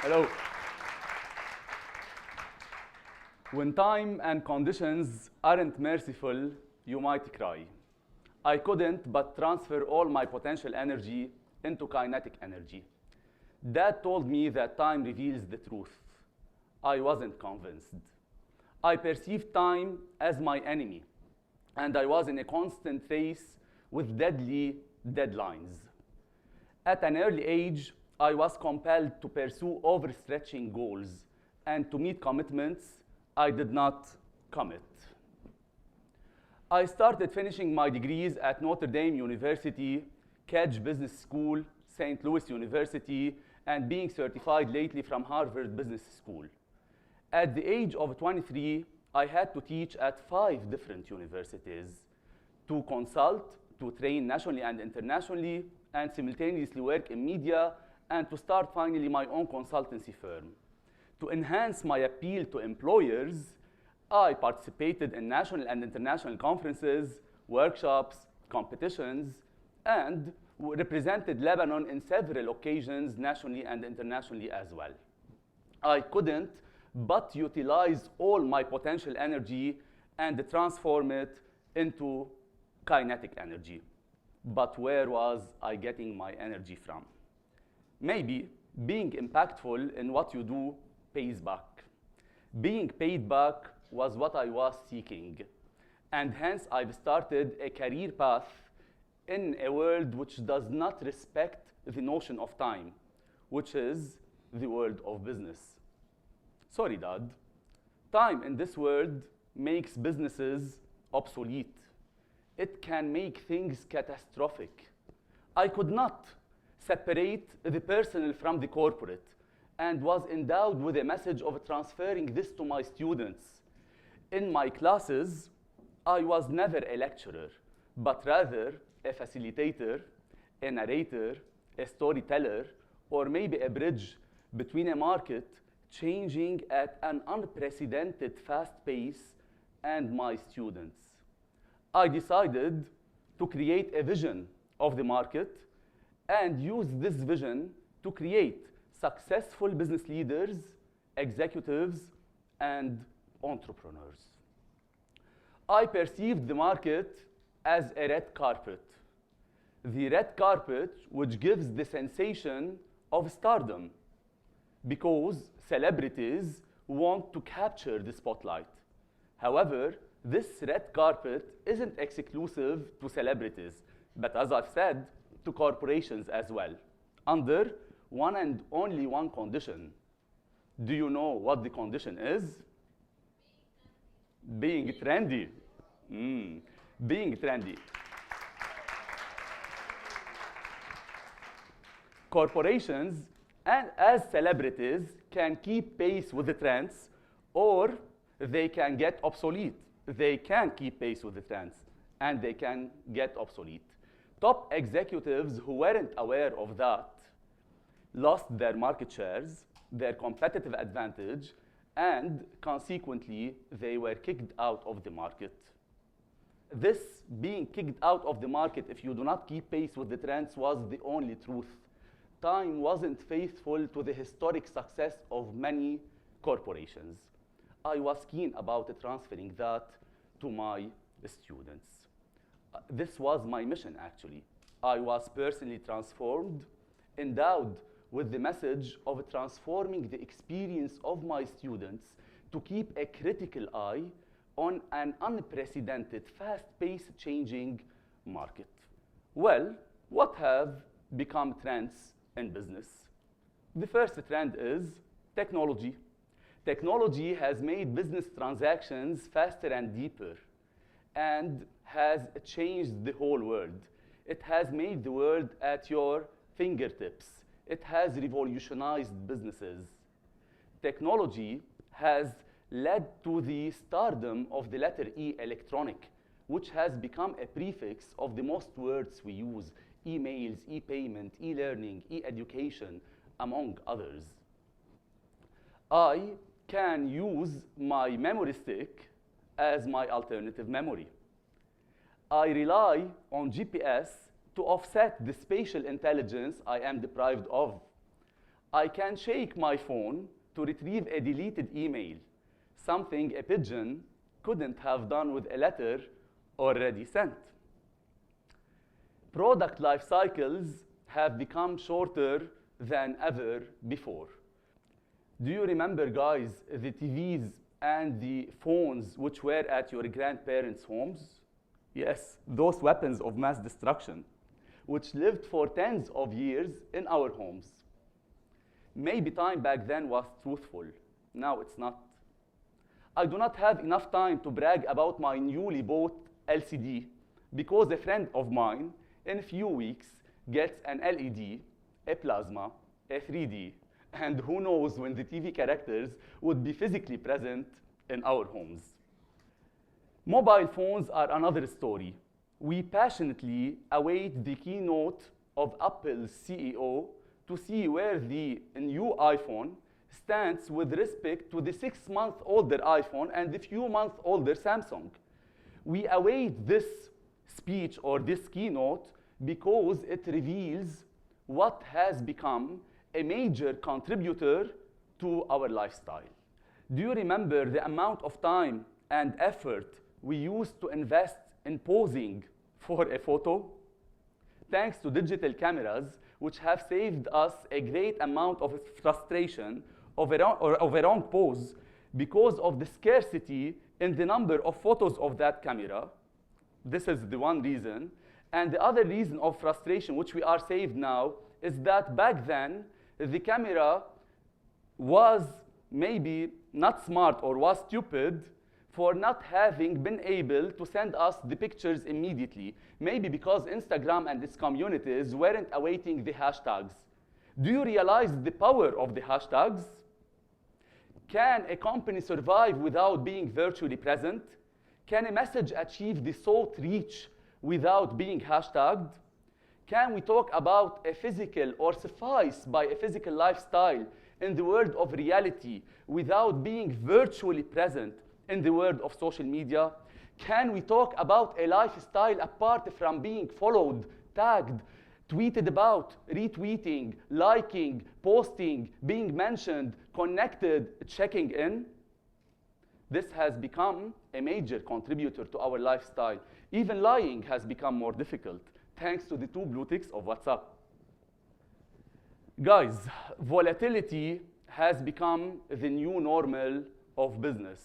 Hello. When time and conditions aren't merciful, you might cry. I couldn't but transfer all my potential energy into kinetic energy. Dad told me that time reveals the truth. I wasn't convinced. I perceived time as my enemy, and I was in a constant race with deadly deadlines. At an early age, I was compelled to pursue overstretching goals and to meet commitments I did not commit. I started finishing my degrees at Notre Dame University, Kedge Business School, St. Louis University, and being certified lately from Harvard Business School. At the age of 23, I had to teach at 5 different universities, to consult, to train nationally and internationally, and simultaneously work in media, and to start finally my own consultancy firm. To enhance my appeal to employers, I participated in national and international conferences, workshops, competitions, and represented Lebanon in several occasions nationally and internationally as well. I couldn't but utilize all my potential energy and transform it into kinetic energy. But where was I getting my energy from? Maybe being impactful in what you do pays back. Being paid back was what I was seeking, and hence I've started a career path in a world which does not respect the notion of time, which is the world of business. Sorry, Dad. Time in this world makes businesses obsolete. It can make things catastrophic. I could not separate the personal from the corporate and was endowed with a message of transferring this to my students. In my classes, I was never a lecturer, but rather a facilitator, a narrator, a storyteller, or maybe a bridge between a market changing at an unprecedented fast pace and my students. I decided to create a vision of the market and use this vision to create successful business leaders, executives, and entrepreneurs. I perceived the market as a red carpet. The red carpet which gives the sensation of stardom because celebrities want to capture the spotlight. However, this red carpet isn't exclusive to celebrities, but as I've said, to corporations as well, under one and only one condition. Do you know what the condition is? Being trendy. Being trendy. Corporations and as celebrities can keep pace with the trends, or they can get obsolete. They can keep pace with the trends, and they can get obsolete. Top executives who weren't aware of that lost their market shares, their competitive advantage, and consequently, they were kicked out of the market. This being kicked out of the market if you do not keep pace with the trends was the only truth. Time wasn't faithful to the historic success of many corporations. I was keen about transferring that to my students. This was my mission, actually. I was personally transformed, endowed with the message of transforming the experience of my students to keep a critical eye on an unprecedented, fast-paced changing market. Well, what have become trends in business? The first trend is technology. Technology has made business transactions faster and deeper and has changed the whole world. It has made the world at your fingertips. It has revolutionized businesses. Technology has led to the stardom of the letter E, electronic, which has become a prefix of the most words we use: emails, e-payment, e-learning, e-education, among others. I can use my memory stick as my alternative memory. I rely on GPS to offset the spatial intelligence I am deprived of. I can shake my phone to retrieve a deleted email, something a pigeon couldn't have done with a letter already sent. Product life cycles have become shorter than ever before. Do you remember, guys, the TVs and the phones which were at your grandparents' homes? Yes, those weapons of mass destruction, which lived for tens of years in our homes. Maybe time back then was truthful. Now it's not. I do not have enough time to brag about my newly bought LCD because a friend of mine in a few weeks gets an LED, a plasma, a 3D, and who knows when the TV characters would be physically present in our homes. Mobile phones are another story. We passionately await the keynote of Apple's CEO to see where the new iPhone stands with respect to the 6-month-older iPhone and the few-month-older Samsung. We await this speech or this keynote because it reveals what has become a major contributor to our lifestyle. Do you remember the amount of time and effort we used to invest in posing for a photo? Thanks to digital cameras, which have saved us a great amount of frustration of a wrong pose because of the scarcity in the number of photos of that camera. This is the one reason. And the other reason of frustration, which we are saved now, is that back then, the camera was maybe not smart or was stupid for not having been able to send us the pictures immediately. Maybe because Instagram and its communities weren't awaiting the hashtags. Do you realize the power of the hashtags? Can a company survive without being virtually present? Can a message achieve the sought reach without being hashtagged? Can we talk about a physical or suffice by a physical lifestyle in the world of reality without being virtually present in the world of social media? Can we talk about a lifestyle apart from being followed, tagged, tweeted about, retweeting, liking, posting, being mentioned, connected, checking in? This has become a major contributor to our lifestyle. Even lying has become more difficult, thanks to the 2 blue ticks of WhatsApp. Guys, volatility has become the new normal of business.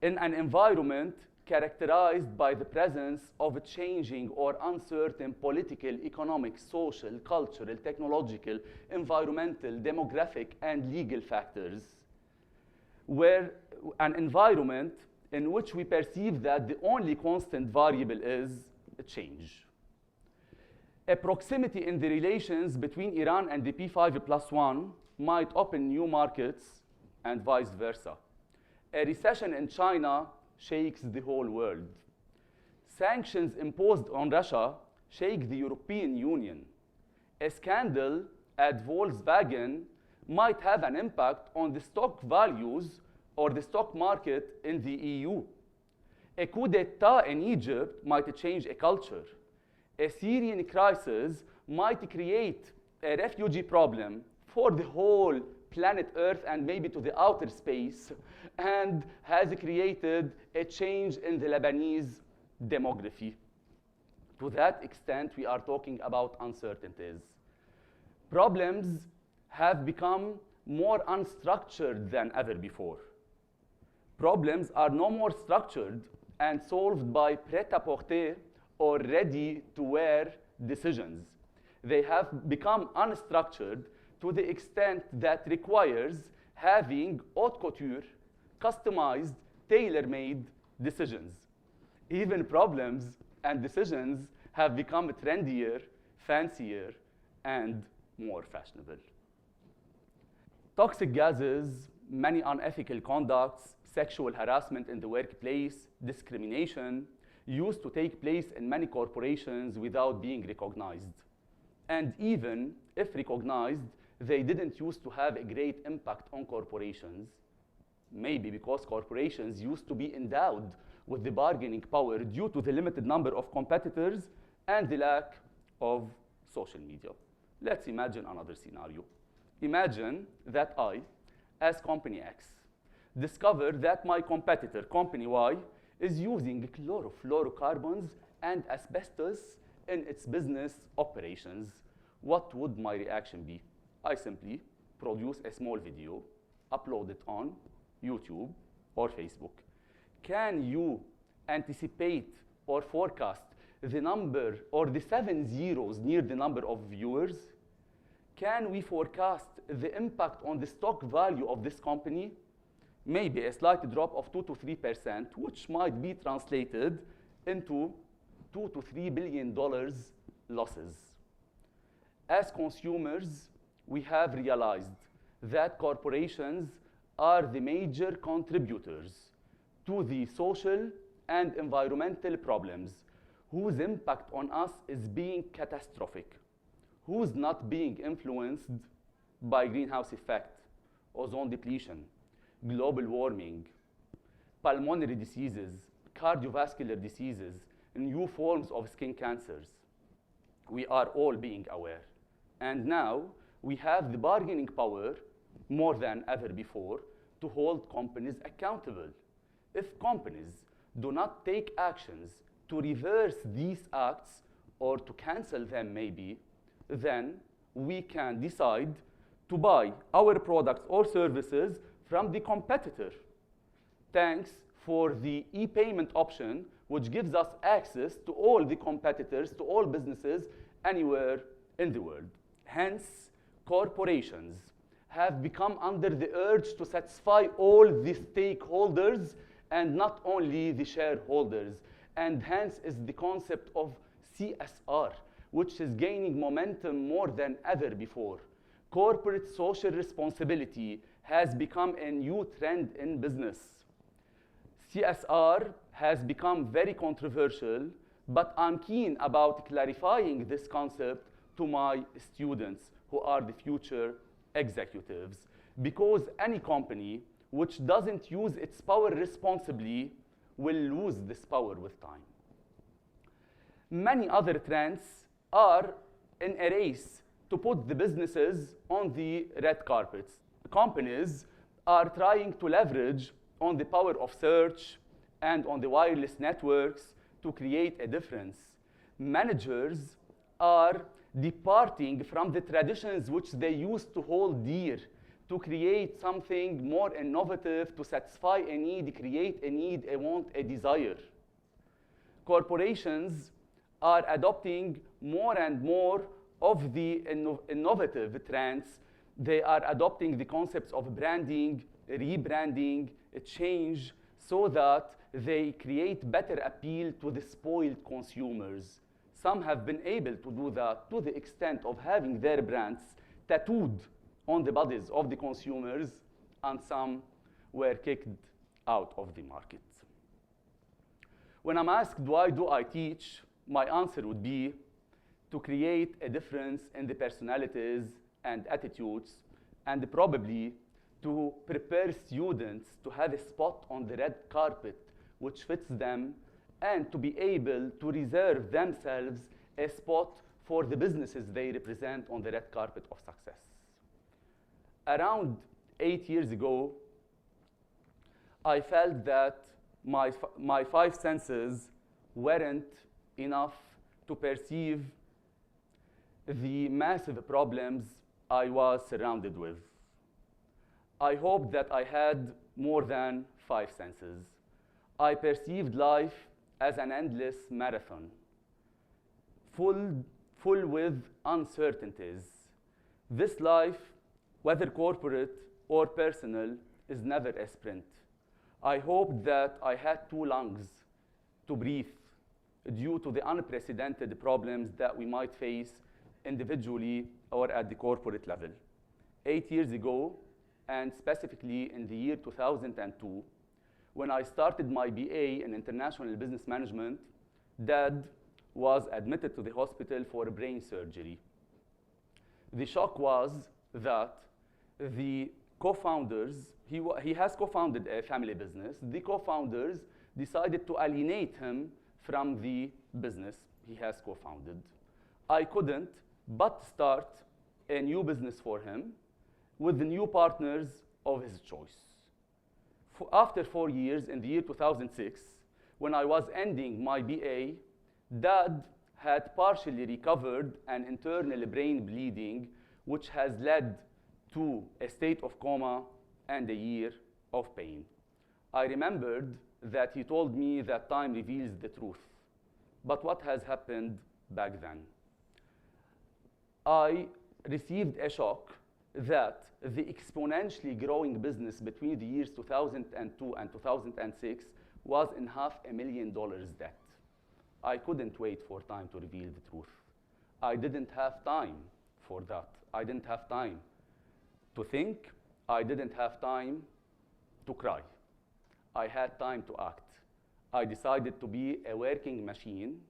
In an environment characterized by the presence of changing or uncertain political, economic, social, cultural, technological, environmental, demographic, and legal factors, where an environment in which we perceive that the only constant variable is change. A proximity in the relations between Iran and the P5+1 might open new markets and vice versa. A recession in China shakes the whole world. Sanctions imposed on Russia shake the European Union. A scandal at Volkswagen might have an impact on the stock values or the stock market in the EU. A coup d'etat in Egypt might change a culture. A Syrian crisis might create a refugee problem for the whole planet Earth and maybe to the outer space, and has created a change in the Lebanese demography. To that extent, we are talking about uncertainties. Problems have become more unstructured than ever before. Problems are no more structured and solved by prêt-à-porter or ready-to-wear decisions. They have become unstructured to the extent that requires having haute couture, customized, tailor-made decisions. Even problems and decisions have become trendier, fancier, and more fashionable. Toxic gases, many unethical conducts, sexual harassment in the workplace, discrimination, used to take place in many corporations without being recognized. And even if recognized, they didn't used to have a great impact on corporations, maybe because corporations used to be endowed with the bargaining power due to the limited number of competitors and the lack of social media. Let's imagine another scenario. Imagine that I, as company X, discover that my competitor, company Y, is using chlorofluorocarbons and asbestos in its business operations. What would my reaction be? I simply produce a small video, upload it on YouTube or Facebook. Can you anticipate or forecast the number or the 7 zeros near the number of viewers? Can we forecast the impact on the stock value of this company? Maybe a slight drop of 2 to 3%, which might be translated into $2 to $3 billion losses. As consumers, we have realized that corporations are the major contributors to the social and environmental problems whose impact on us is being catastrophic, who's not being influenced by greenhouse effect, ozone depletion, global warming, pulmonary diseases, cardiovascular diseases, new forms of skin cancers. We are all being aware. And now we have the bargaining power more than ever before to hold companies accountable. If companies do not take actions to reverse these acts or to cancel them maybe, then we can decide to buy our products or services from the competitor. Thanks for the e-payment option, which gives us access to all the competitors, to all businesses anywhere in the world. Hence, corporations have become under the urge to satisfy all the stakeholders and not only the shareholders. And hence is the concept of CSR, which is gaining momentum more than ever before. Corporate social responsibility has become a new trend in business. CSR has become very controversial, but I'm keen about clarifying this concept to my students who are the future executives, because any company which doesn't use its power responsibly will lose this power with time. Many other trends are in a race to put the businesses on the red carpets. Companies are trying to leverage on the power of search and on the wireless networks to create a difference. Managers are departing from the traditions which they used to hold dear to create something more innovative, to satisfy a need, create a need, a want, a desire. Corporations are adopting more and more of the innovative trends. They are adopting the concepts of branding, rebranding, change, so that they create better appeal to the spoiled consumers. Some have been able to do that to the extent of having their brands tattooed on the bodies of the consumers, and some were kicked out of the market. When I'm asked why do I teach, my answer would be to create a difference in the personalities and attitudes, and probably to prepare students to have a spot on the red carpet which fits them, and to be able to reserve themselves a spot for the businesses they represent on the red carpet of success. Around 8 years ago, I felt that my 5 senses weren't enough to perceive the massive problems I was surrounded with. I hoped that I had more than 5 senses. I perceived life as an endless marathon, full with uncertainties. This life, whether corporate or personal, is never a sprint. I hoped that I had 2 lungs to breathe due to the unprecedented problems that we might face individually or at the corporate level. 8 years ago, and specifically in the year 2002, when I started my BA in International Business Management, Dad was admitted to the hospital for brain surgery. The shock was that the co-founders, he has co-founded a family business, the co-founders decided to alienate him from the business he has co-founded. I couldn't but start a new business for him, with the new partners of his choice. After 4 years, in the year 2006, when I was ending my BA, Dad had partially recovered an internal brain bleeding, which has led to a state of coma and a year of pain. I remembered that he told me that time reveals the truth. But what has happened back then? I received a shock that the exponentially growing business between the years 2002 and 2006 was in $500,000 debt. I couldn't wait for time to reveal the truth. I didn't have time for that. I didn't have time to think. I didn't have time to cry. I had time to act. I decided to be a working machine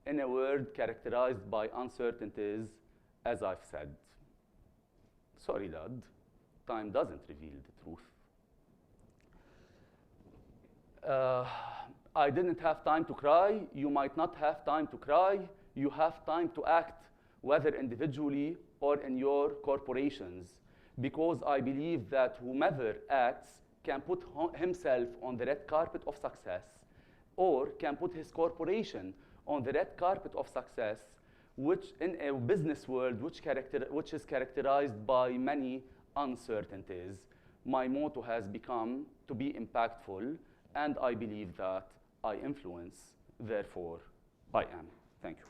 in a world characterized by uncertainties, as I've said. Sorry, Dad, time doesn't reveal the truth. I didn't have time to cry. You might not have time to cry. You have time to act, whether individually or in your corporations, because I believe that whomever acts can put himself on the red carpet of success, or can put his corporation on the red carpet of success, which in a business world which is characterized by many uncertainties. My motto has become to be impactful, and I believe that I influence, therefore I am. Thank you.